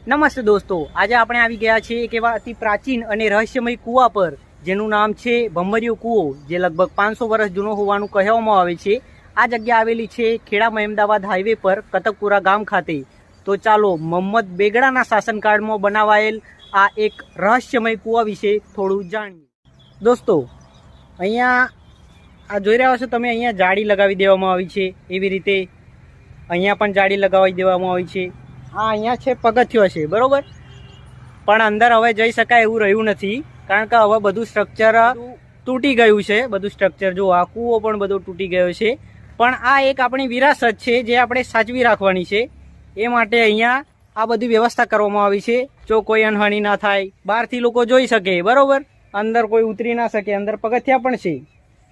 નમસ્તે દોસ્તો, આજે આપણે આવી ગયા છીએ એક એવા અતિ પ્રાચીન અને રહસ્યમય કૂવા પર જેનું નામ છે ભમરીયો કૂવો, જે લગભગ 500 વર્ષ જૂનો હોવાનું કહેવામાં આવે છે। આ જગ્યા આવેલી છે ખેડા મહેમદાવાદ હાઈવે પર કતકપુરા ગામ ખાતે। તો ચાલો મોહમ્મદ બેગડાના શાસનકાળમાં બનાવાયેલ આ એક રહસ્યમય કૂવા વિશે થોડું જાણીએ। દોસ્તો, અહીંયા આ જોઈ રહ્યા છો તમે, અહીંયા જાળી લગાવી દેવામાં આવી છે। એવી રીતે અહીંયા પણ જાળી લગાવી દેવામાં આવી છે। આ અહીંયા છે પગથિયો છે, બરોબર, પણ અંદર હવે જઈ શકાય એવું રહ્યું નથી, કારણ કે હવે બધું સ્ટ્રક્ચર તૂટી ગયું છે। બધું સ્ટ્રક્ચર જો આ કૂવો પણ બધો તૂટી ગયો છે, પણ આ એક આપણી વિરાસત છે જે આપણે સાચવી રાખવાની છે। એ માટે અહીંયા આ બધી વ્યવસ્થા કરવામાં આવી છે, જો કોઈ અનહાનિ ના થાય, બહારથી લોકો જોઈ શકે, બરોબર, અંદર કોઈ ઉતરી ના શકે। અંદર પગથિયા પણ છે,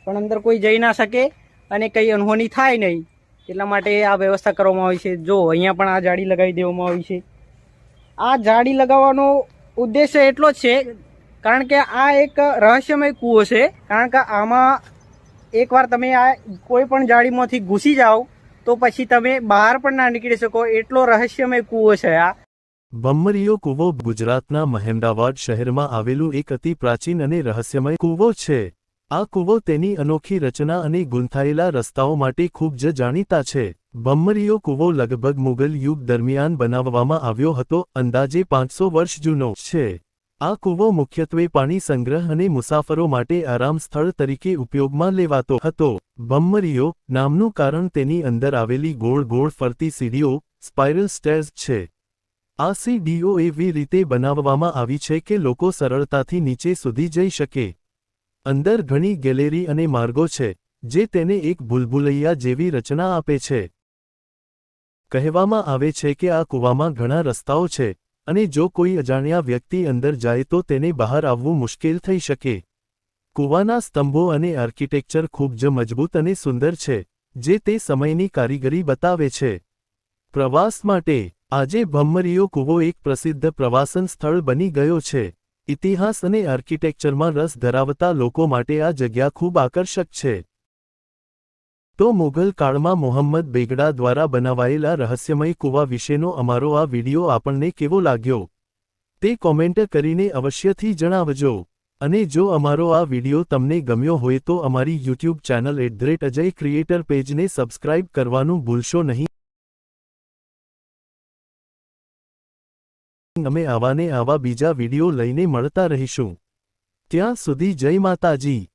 પણ અંદર કોઈ જઈ ના શકે અને કંઈ અનહોની થાય નહીં, એટલા માટે આ વ્યવસ્થા કરવામાં આવી છે। જો અહીંયા પણ આ જાળી લગાવી દેવામાં આવી છે। આ જાળી લગાવવાનો ઉદ્દેશ્ય એટલો જ છે કારણ કે આ એક રહસ્યમય કૂવો છે, કારણ કે આમાં એકવાર તમે આ કોઈ પણ જાળીમાંથી ઘૂસી જાઓ તો પછી તમે બહાર પણ ના નીકળી શકો, એટલો રહસ્યમય કૂવો છે આ। ભમરીયો કૂવો ગુજરાતના મહેમદાવાદ શહેરમાં આવેલું એક અતિ પ્રાચીન અને રહસ્યમય કૂવો છે। આ કૂવો તેની અનોખી રચના અને ગૂંથાયેલા રસ્તાઓ માટે ખૂબ જ જાણીતા છે। ભમરીયો કૂવો લગભગ મુગલ યુગ દરમિયાન બનાવવામાં આવ્યો હતો, અંદાજે 500 વર્ષ જૂનો છે। આ કૂવો મુખ્યત્વે પાણી સંગ્રહ અને મુસાફરો માટે આરામ સ્થળ તરીકે ઉપયોગમાં લેવાતો હતો। ભમરીયો નામનું કારણ તેની અંદર આવેલી ગોળ ગોળ ફરતી સીડીઓ, સ્પાઇરલ સ્ટેર્સ છે। આ સીડીઓ એવી રીતે બનાવવામાં આવી છે કે લોકો સરળતાથી નીચે સુધી જઈ શકે। અંદર ઘણી ગેલેરી અને માર્ગો છે, જે તેને એક ભૂલભુલૈયા જેવી રચના આપે છે। કહેવામાં આવે છે કે આ કૂવામાં ઘણા રસ્તાઓ છે, અને જો કોઈ અજાણ્યા વ્યક્તિ અંદર જાય તો તેને બહાર આવવું મુશ્કેલ થઈ શકે। કૂવાના સ્તંભો અને આર્કિટેક્ચર ખૂબ જ મજબૂત અને સુંદર છે, જે તે સમયની કારીગરી બતાવે છે। પ્રવાસ માટે આજે ભમરીયો કૂવો એક પ્રસિદ્ધ પ્રવાસન સ્થળ બની ગયો છે। ઇતિહાસ અને આર્કિટેક્ચરમાં રસ ધરાવતા લોકો માટે આ જગ્યા ખૂબ આકર્ષક છે। તો મુઘલ કાળમાં મોહમ્મદ બેગડા દ્વારા બનાવાયેલા રહસ્યમય કૂવા વિશેનો અમારો આ વિડિયો આપણને કેવો લાગ્યો તે કોમેન્ટ કરીને અવશ્યથી જણાવજો। અને જો અમારો આ વિડિયો તમને ગમ્યો હોય તો અમારી યુટ્યુબ ચેનલ @અજય ક્રિએટર પેજને સબસ્ક્રાઇબ કરવાનું ભૂલશો નહીં। અમે આવા બીજા વિડિયો લઈને મળતા રહીશું। ત્યાં સુધી જય માતાજી।